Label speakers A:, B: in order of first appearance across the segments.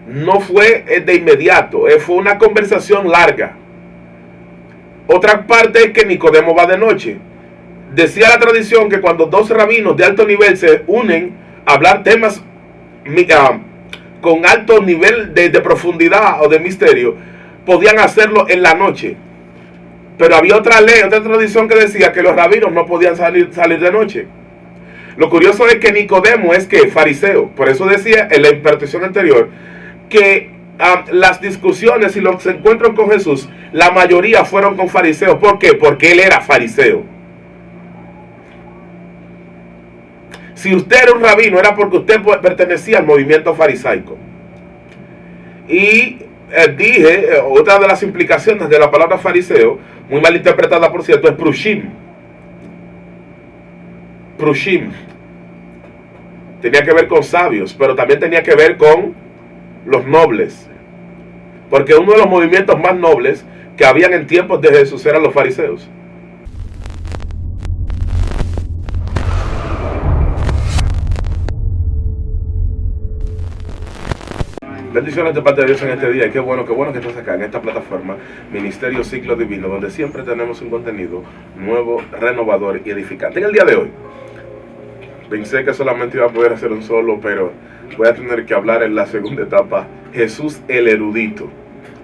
A: no fue de inmediato, fue una conversación larga. Otra parte es que Nicodemo va de noche. Decía la tradición que cuando dos rabinos de alto nivel se unen a hablar temas con alto nivel de profundidad o de misterio, podían hacerlo en la noche. Pero había otra ley, otra tradición que decía que los rabinos no podían salir de noche. Lo curioso es que Nicodemo es que fariseo. Por eso decía en la impartición anterior que las discusiones y los encuentros con Jesús, la mayoría fueron con fariseos. ¿Por qué? Porque él era fariseo. Si usted era un rabino, era porque usted pertenecía al movimiento farisaico. Y dije, otra de las implicaciones de la palabra fariseo, muy mal interpretada por cierto, es prushim. Prushim tenía que ver con sabios, pero también tenía que ver con los nobles. Porque uno de los movimientos más nobles que habían en tiempos de Jesús eran los fariseos. Bendiciones de parte de Dios en este día y qué bueno que estás acá en esta plataforma Ministerio Ciclo Divino, donde siempre tenemos un contenido nuevo, renovador y edificante. En el día de hoy pensé que solamente iba a poder hacer un solo, pero voy a tener que hablar en la segunda etapa, Jesús el erudito.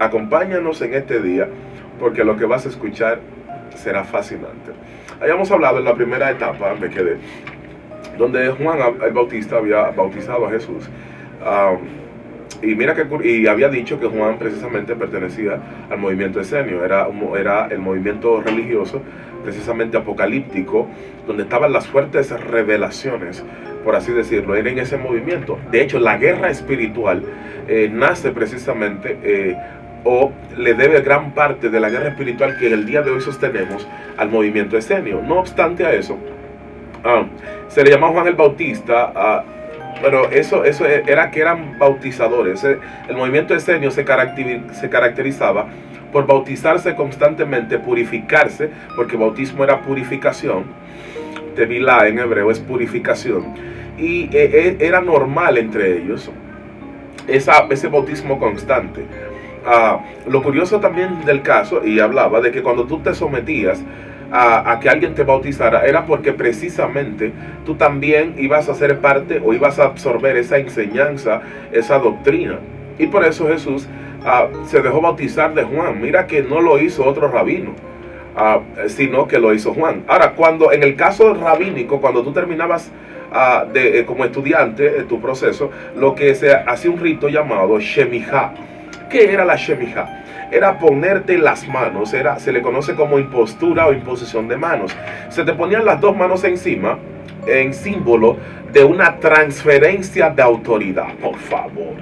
A: Acompáñanos en este día porque lo que vas a escuchar será fascinante. Habíamos hablado en la primera etapa, me quedé, donde Juan el Bautista había bautizado a Jesús. Y mira que y había dicho que Juan precisamente pertenecía al movimiento esenio, era el movimiento religioso precisamente apocalíptico, donde estaban las fuertes revelaciones, por así decirlo. Era en ese movimiento. De hecho, la guerra espiritual nace precisamente o le debe gran parte de la guerra espiritual que en el día de hoy sostenemos al movimiento esenio. No obstante a eso, se le llamaba Juan el Bautista. Pero eso era que eran bautizadores. El movimiento esenio se caracterizaba por bautizarse constantemente, purificarse, porque bautismo era purificación. Tevilá en hebreo es purificación. Y era normal entre ellos ese bautismo constante. Lo curioso también del caso, y hablaba de que cuando tú te sometías a que alguien te bautizara, era porque precisamente tú también ibas a ser parte o ibas a absorber esa enseñanza, esa doctrina. Y por eso Jesús se dejó bautizar de Juan. Mira que no lo hizo otro rabino, sino que lo hizo Juan. Ahora, cuando en el caso rabínico, cuando tú terminabas como estudiante tu proceso, lo que se hacía un rito llamado Shemijá. ¿Qué era la Shemijá? Era ponerte las manos, se le conoce como impostura o imposición de manos. Se te ponían las dos manos encima, en símbolo de una transferencia de autoridad. Por favor.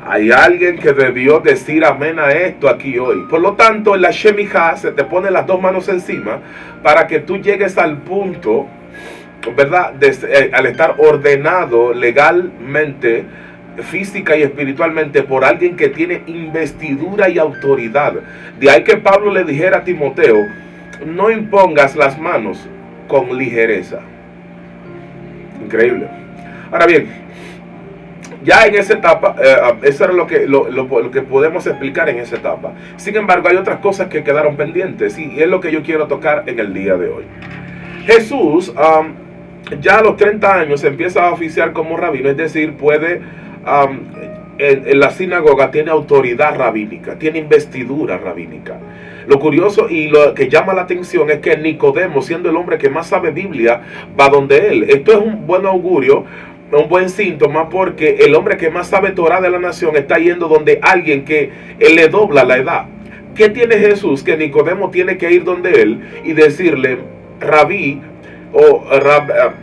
A: Hay alguien que debió decir amén a esto aquí hoy. Por lo tanto, en la Shemijá se te ponen las dos manos encima para que tú llegues al punto, ¿verdad? Al estar ordenado legalmente, física y espiritualmente por alguien que tiene investidura y autoridad. De ahí que Pablo le dijera a Timoteo: no impongas las manos con ligereza. Increíble. Ahora bien, ya en esa etapa, eso era lo que podemos explicar en esa etapa. Sin embargo, hay otras cosas que quedaron pendientes y es lo que yo quiero tocar en el día de hoy. Jesús ya a los 30 años empieza a oficiar como rabino, es decir, puede en la sinagoga, tiene autoridad rabínica, tiene investidura rabínica. Lo curioso y lo que llama la atención es que Nicodemo, siendo el hombre que más sabe Biblia, va donde él. Esto es un buen augurio, un buen síntoma, porque el hombre que más sabe Torah de la nación está yendo donde alguien que él le dobla la edad. ¿Qué tiene Jesús? Que Nicodemo tiene que ir donde él y decirle: rabí o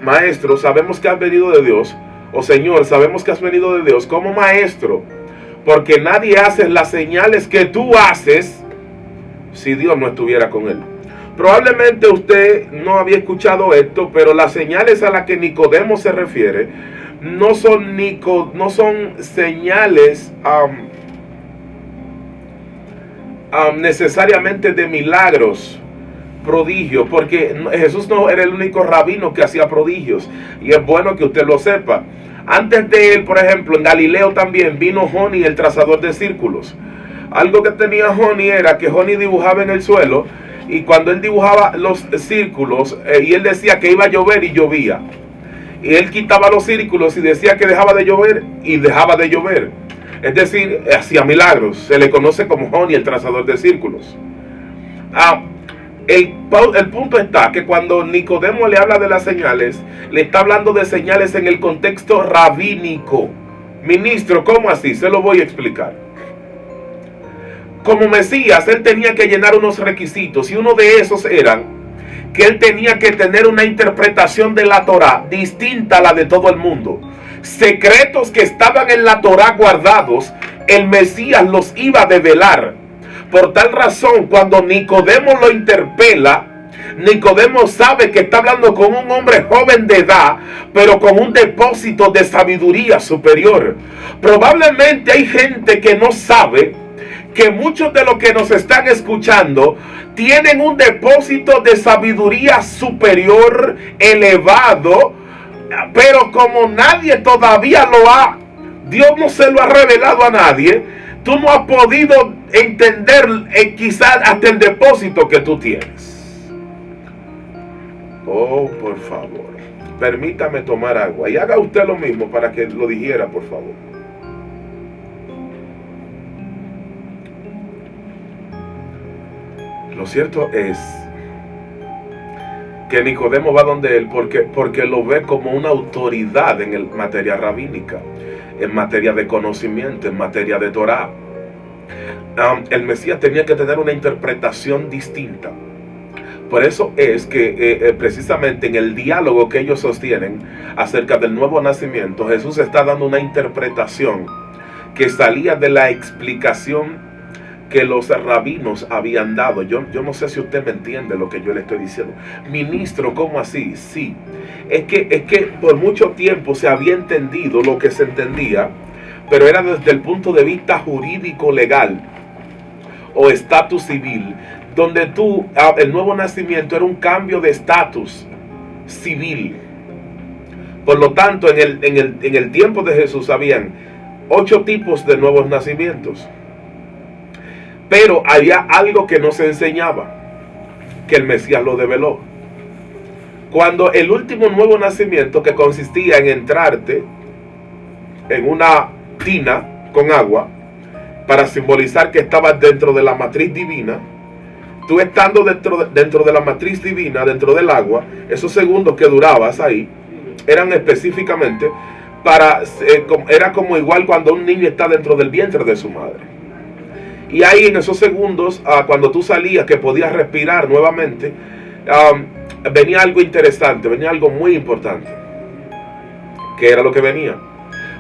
A: maestro, sabemos que has venido de Dios. O Señor, sabemos que has venido de Dios como maestro, porque nadie hace las señales que tú haces si Dios no estuviera con él. Probablemente usted no había escuchado esto, pero las señales a las que Nicodemo se refiere no son señales necesariamente de milagros, prodigios, porque Jesús no era el único rabino que hacía prodigios, y es bueno que usted lo sepa. Antes de él, por ejemplo, en Galileo también vino Joni, el trazador de círculos. Algo que tenía Joni era que Joni dibujaba en el suelo, y cuando él dibujaba los círculos, y él decía que iba a llover y llovía. Y él quitaba los círculos y decía que dejaba de llover y dejaba de llover. Es decir, hacía milagros. Se le conoce como Joni, el trazador de círculos. El punto está que cuando Nicodemo le habla de las señales, le está hablando de señales en el contexto rabínico. Ministro, ¿cómo así? Se lo voy a explicar. Como Mesías, él tenía que llenar unos requisitos, y uno de esos era que él tenía que tener una interpretación de la Torá distinta a la de todo el mundo. Secretos que estaban en la Torá guardados, el Mesías los iba a develar. Por tal razón, cuando Nicodemo lo interpela, Nicodemo sabe que está hablando con un hombre joven de edad, pero con un depósito de sabiduría superior. Probablemente hay gente que no sabe que muchos de los que nos están escuchando tienen un depósito de sabiduría superior, elevado, pero como nadie todavía Dios no se lo ha revelado a nadie, tú no has podido entender quizás hasta el depósito que tú tienes. Oh, por favor, permítame tomar agua y haga usted lo mismo para que lo dijera, por favor. Lo cierto es que Nicodemo va donde él porque lo ve como una autoridad en materia rabínica, en materia de conocimiento, en materia de Torá. El Mesías tenía que tener una interpretación distinta. Por eso es que precisamente en el diálogo que ellos sostienen acerca del nuevo nacimiento, Jesús está dando una interpretación que salía de la explicación que los rabinos habían dado. Yo no sé si usted me entiende lo que yo le estoy diciendo. Ministro, ¿cómo así? Sí, es que por mucho tiempo se había entendido lo que se entendía, pero era desde el punto de vista jurídico legal o estatus civil, donde el nuevo nacimiento era un cambio de estatus civil. Por lo tanto, en el tiempo de Jesús habían 8 tipos de nuevos nacimientos. Pero había algo que no se enseñaba, que el Mesías lo develó. Cuando el último nuevo nacimiento, que consistía en entrarte en una tina con agua, para simbolizar que estabas dentro de la matriz divina, tú estando dentro de la matriz divina, dentro del agua, esos segundos que durabas ahí, eran específicamente era como igual cuando un niño está dentro del vientre de su madre. Y ahí en esos segundos, cuando tú salías, que podías respirar nuevamente, venía algo interesante, venía algo muy importante. ¿Qué era lo que venía?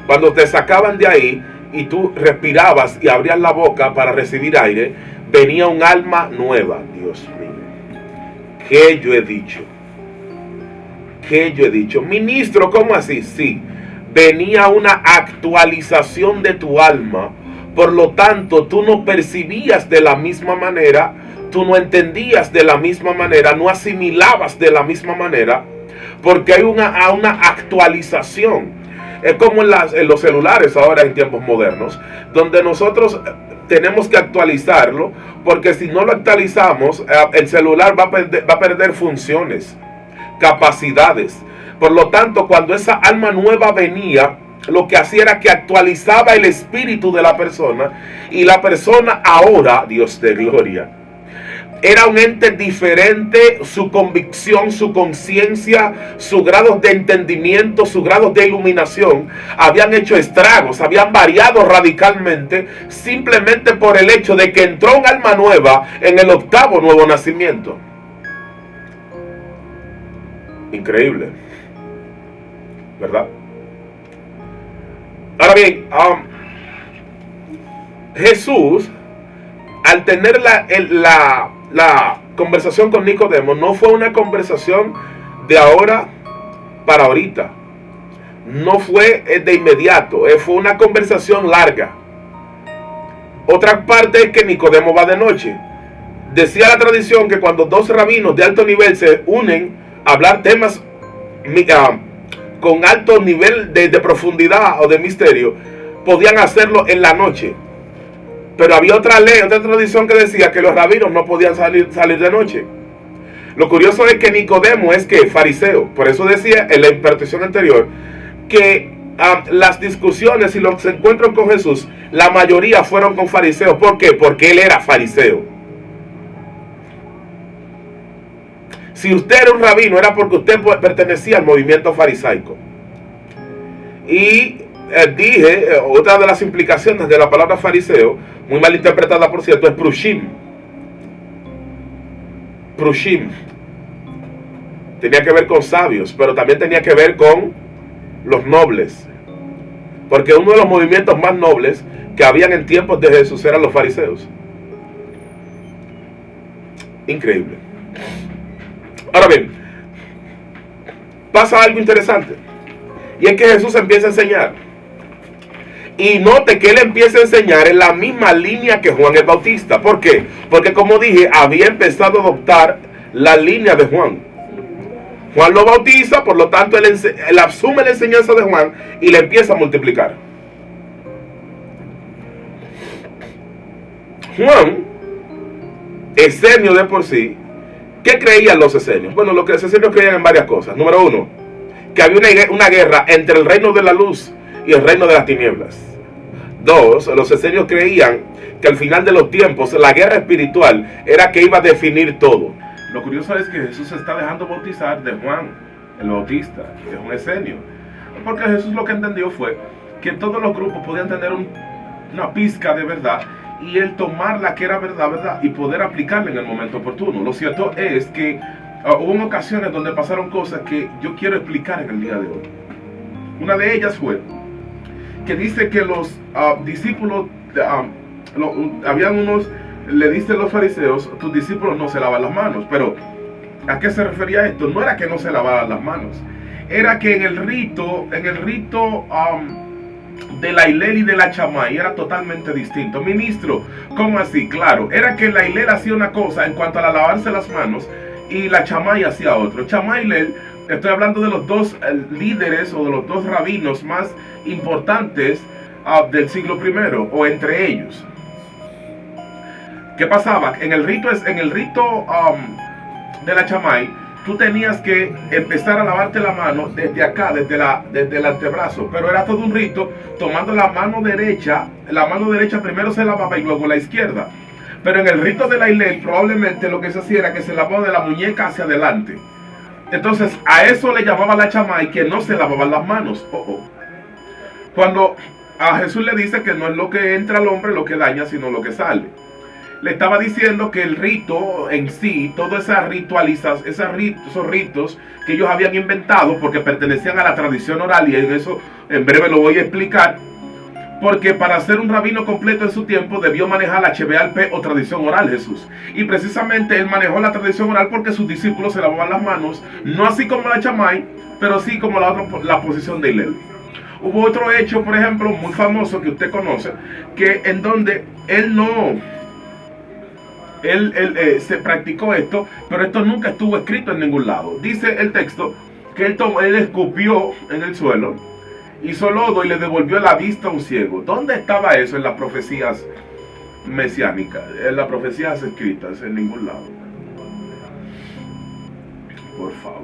A: Cuando te sacaban de ahí y tú respirabas y abrías la boca para recibir aire, venía un alma nueva. Dios mío, ¿qué yo he dicho? ¿Qué yo he dicho? Ministro, ¿cómo así? Sí, venía una actualización de tu alma. Por lo tanto, tú no percibías de la misma manera, tú no entendías de la misma manera, no asimilabas de la misma manera, porque hay una actualización. Es como en los celulares ahora en tiempos modernos, donde nosotros tenemos que actualizarlo, porque si no lo actualizamos, el celular va a perder funciones, capacidades. Por lo tanto, cuando esa alma nueva venía, lo que hacía era que actualizaba el espíritu de la persona, y la persona ahora, Dios de gloria, era un ente diferente. Su convicción, su conciencia, su grado de entendimiento, su grado de iluminación habían hecho estragos, habían variado radicalmente, simplemente por el hecho de que entró un alma nueva en el 8º nuevo nacimiento. Increíble, ¿verdad? Ahora bien, Jesús, al tener la conversación con Nicodemo, no fue una conversación de ahora para ahorita, no fue de inmediato, fue una conversación larga. Otra parte es que Nicodemo va de noche. Decía la tradición que cuando 2 rabinos de alto nivel se unen a hablar temas con alto nivel de profundidad o de misterio, podían hacerlo en la noche. Pero había otra ley, otra tradición que decía que los rabinos no podían salir de noche. Lo curioso es que Nicodemo es que fariseo. Por eso decía en la impartición anterior que las discusiones y los encuentros con Jesús, la mayoría fueron con fariseos. ¿Por qué? Porque él era fariseo. Si usted era un rabino, era porque usted pertenecía al movimiento farisaico. Y dije, otra de las implicaciones de la palabra fariseo, muy mal interpretada por cierto, es prushim. Prushim. Tenía que ver con sabios, pero también tenía que ver con los nobles. Porque uno de los movimientos más nobles que habían en tiempos de Jesús eran los fariseos. Increíble. Ahora bien, pasa algo interesante. Y es que Jesús empieza a enseñar. Y note que él empieza a enseñar en la misma línea que Juan el Bautista. ¿Por qué? Porque como dije, había empezado a adoptar la línea de Juan. Juan lo bautiza, por lo tanto él asume la enseñanza de Juan y le empieza a multiplicar. Juan, esenio de por sí, ¿qué creían los esenios? Bueno, los esenios creían en varias cosas. Número uno, que había una guerra entre el reino de la luz y el reino de las tinieblas. Dos, los esenios creían que al final de los tiempos la guerra espiritual era que iba a definir todo. Lo curioso es que Jesús se está dejando bautizar de Juan el Bautista, que es un esenio. Porque Jesús lo que entendió fue que todos los grupos podían tener una pizca de verdad y él tomar la que era verdad y poder aplicarla en el momento oportuno. Lo cierto es que hubo ocasiones donde pasaron cosas que yo quiero explicar en el día de hoy. Una de ellas fue que dice que los discípulos, habían unos, le dicen los fariseos, tus discípulos no se lavan las manos. Pero ¿a qué se refería esto? No era que no se lavaran las manos, era que en el rito de la Hillel y de la Shammai era totalmente distinto. Ministro, ¿cómo así? Claro, era que la Hillel hacía una cosa en cuanto a la lavarse las manos y la Shammai hacía otro. Shammai y Hillel, estoy hablando de los dos líderes o de los dos rabinos más importantes del siglo I, o entre ellos. ¿Qué pasaba? En el rito de la Shammai, tú tenías que empezar a lavarte la mano desde acá, desde el antebrazo. Pero era todo un rito, tomando la mano derecha primero se lavaba y luego la izquierda. Pero en el rito de la Hillel, probablemente lo que se hacía era que se lavaba de la muñeca hacia adelante. Entonces, a eso le llamaba la Shammai que no se lavaban las manos. Cuando a Jesús le dice que no es lo que entra al hombre lo que daña, sino lo que sale. Le estaba diciendo que el rito en sí, todas esas esos ritos que ellos habían inventado porque pertenecían a la tradición oral, y en eso en breve lo voy a explicar, porque para ser un rabino completo en su tiempo debió manejar la Shebeal Peh o tradición oral Jesús. Y precisamente él manejó la tradición oral porque sus discípulos se lavaban las manos, no así como la Shammai, pero sí como la posición de Hillel. Hubo otro hecho, por ejemplo, muy famoso que usted conoce, que en donde se practicó esto, pero esto nunca estuvo escrito en ningún lado. Dice el texto que él escupió en el suelo, hizo lodo y le devolvió la vista a un ciego. ¿Dónde estaba eso en las profecías mesiánicas, en las profecías escritas? En ningún lado. Por favor.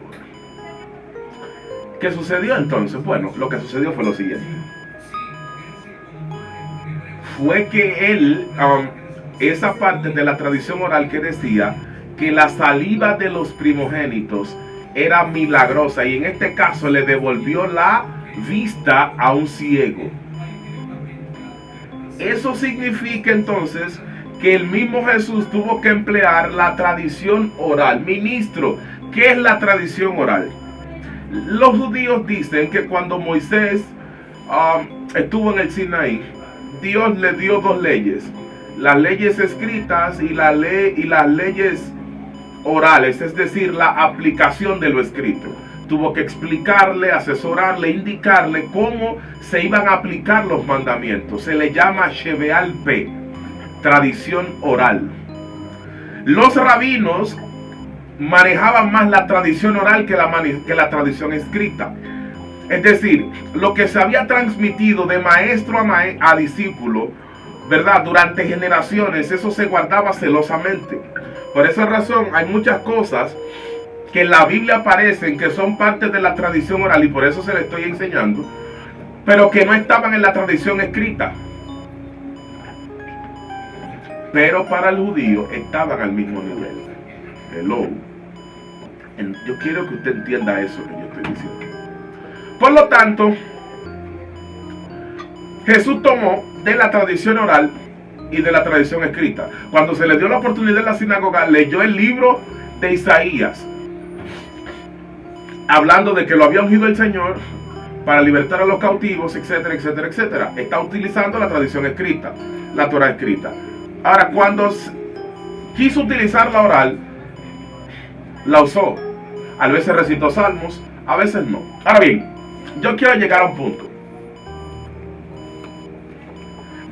A: ¿Qué sucedió entonces? Bueno, lo que sucedió fue lo siguiente. Fue que él, esa parte de la tradición oral que decía que la saliva de los primogénitos era milagrosa, y en este caso le devolvió la vista a un ciego. Eso significa entonces que el mismo Jesús tuvo que emplear la tradición oral. Ministro, ¿qué es la tradición oral? Los judíos dicen que cuando Moisés estuvo en el Sinaí, Dios le dio dos leyes: las leyes escritas y las leyes orales, es decir, la aplicación de lo escrito. Tuvo que explicarle, asesorarle, indicarle cómo se iban a aplicar los mandamientos. Se le llama Shebeal Peh, tradición oral. Los rabinos manejaban más la tradición oral que la tradición escrita. Es decir, lo que se había transmitido de maestro a discípulo, ¿verdad? Durante generaciones, eso se guardaba celosamente. Por esa razón hay muchas cosas que en la Biblia aparecen que son parte de la tradición oral, y por eso se le estoy enseñando, pero que no estaban en la tradición escrita. Pero para el judío estaban al mismo nivel. Hello. Yo quiero que usted entienda eso que yo estoy diciendo. Por lo tanto, Jesús tomó de la tradición oral y de la tradición escrita. Cuando se le dio la oportunidad en la sinagoga, leyó el libro de Isaías, hablando de que lo había ungido el Señor para libertar a los cautivos, etcétera, etcétera, etcétera. Está utilizando la tradición escrita, la Torah escrita. Ahora, cuando quiso utilizar la oral, la usó. A veces recitó salmos, a veces no. Ahora bien, yo quiero llegar a un punto.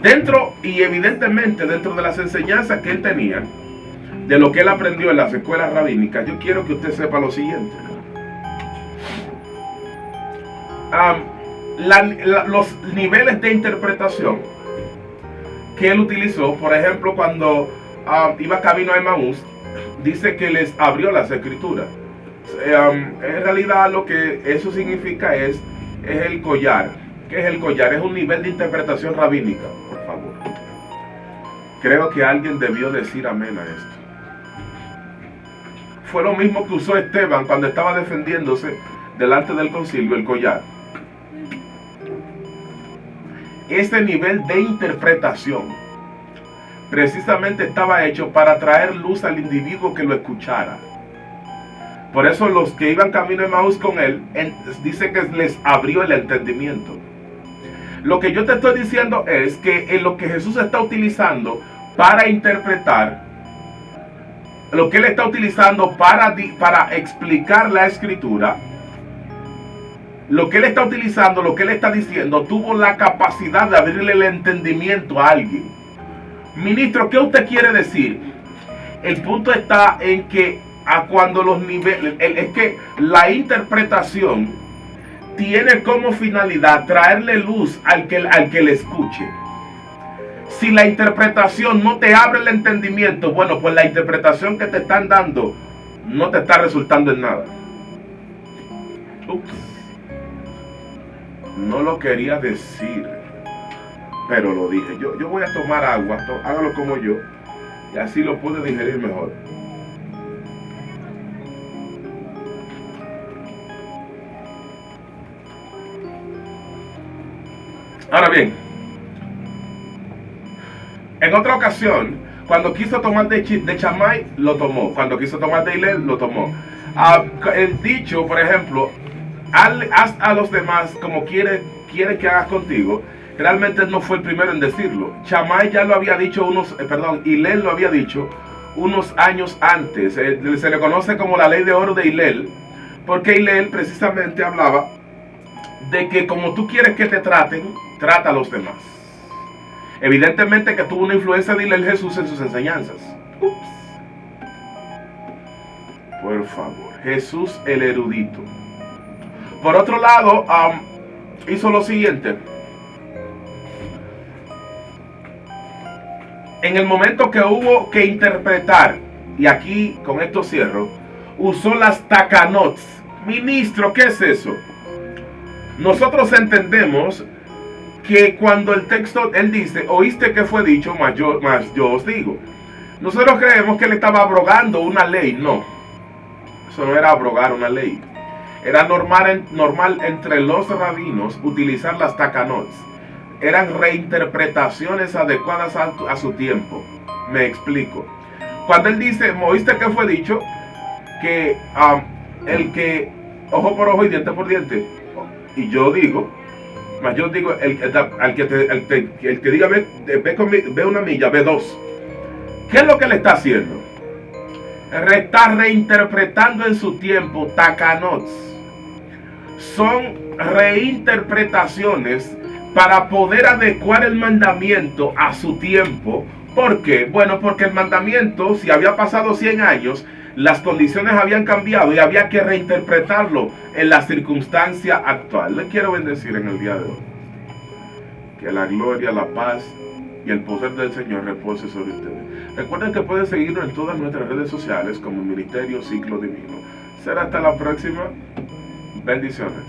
A: Dentro, y evidentemente dentro de las enseñanzas que él tenía, de lo que él aprendió en las escuelas rabínicas, yo quiero que usted sepa lo siguiente. Los niveles de interpretación que él utilizó, por ejemplo, cuando iba camino a Emaús, dice que les abrió las escrituras. En realidad lo que eso significa es el collar. ¿Qué es el collar? Es un nivel de interpretación rabínica, por favor. Creo que alguien debió decir amén a esto. Fue lo mismo que usó Esteban cuando estaba defendiéndose delante del concilio, el collar. Este nivel de interpretación precisamente estaba hecho para traer luz al individuo que lo escuchara. Por eso los que iban camino de Emaús con él, dice que les abrió el entendimiento. Lo que yo te estoy diciendo es que en lo que Jesús está utilizando para interpretar, lo que él está utilizando para explicar la escritura, lo que él está utilizando, lo que él está diciendo, tuvo la capacidad de abrirle el entendimiento a alguien. Ministro, ¿qué usted quiere decir? El punto está en que cuando los niveles, es que la interpretación tiene como finalidad traerle luz al que le escuche. Si la interpretación no te abre el entendimiento, bueno, pues la interpretación que te están dando no te está resultando en nada. Ups. No lo quería decir, pero lo dije. Yo voy a tomar agua, hágalo como yo, y así lo puedo digerir mejor. Ahora bien, en otra ocasión, cuando quiso tomar de Shammai, lo tomó. Cuando quiso tomar de Hillel, lo tomó. El dicho, por ejemplo, haz a los demás como quiere que hagas contigo, realmente no fue el primero en decirlo. Shammai ya lo había dicho Hillel lo había dicho unos años antes. Se le conoce como la ley de oro de Hillel, porque Hillel precisamente hablaba de que como tú quieres que te traten, trata a los demás. Evidentemente que tuvo una influencia de Hillel Jesús en sus enseñanzas. Ups. Por favor, Jesús el erudito. Por otro lado, hizo lo siguiente. En el momento que hubo que interpretar, y aquí con esto cierro, usó las takanots. Ministro, ¿qué es eso? Nosotros entendemos que cuando el texto, él dice, oíste que fue dicho, mas yo os digo. Nosotros creemos que él estaba abrogando una ley. No, eso no era abrogar una ley. Era normal entre los rabinos utilizar las takanots. Eran reinterpretaciones adecuadas a su tiempo. Me explico. Cuando él dice, oíste que fue dicho, que el que ojo por ojo y diente por diente, y yo digo, más yo digo, el que diga ve una milla, ve dos. ¿Qué es lo que le está haciendo? Está reinterpretando en su tiempo takanots. Son reinterpretaciones para poder adecuar el mandamiento a su tiempo. ¿Por qué? Bueno, porque el mandamiento, si había pasado 100 años, Las condiciones habían cambiado y había que reinterpretarlo en la circunstancia actual. Les quiero bendecir en el día de hoy. Que la gloria, la paz y el poder del Señor repose sobre ustedes. Recuerden que pueden seguirnos en todas nuestras redes sociales como Ministerio Ciclo Divino. Será hasta la próxima. Bendiciones.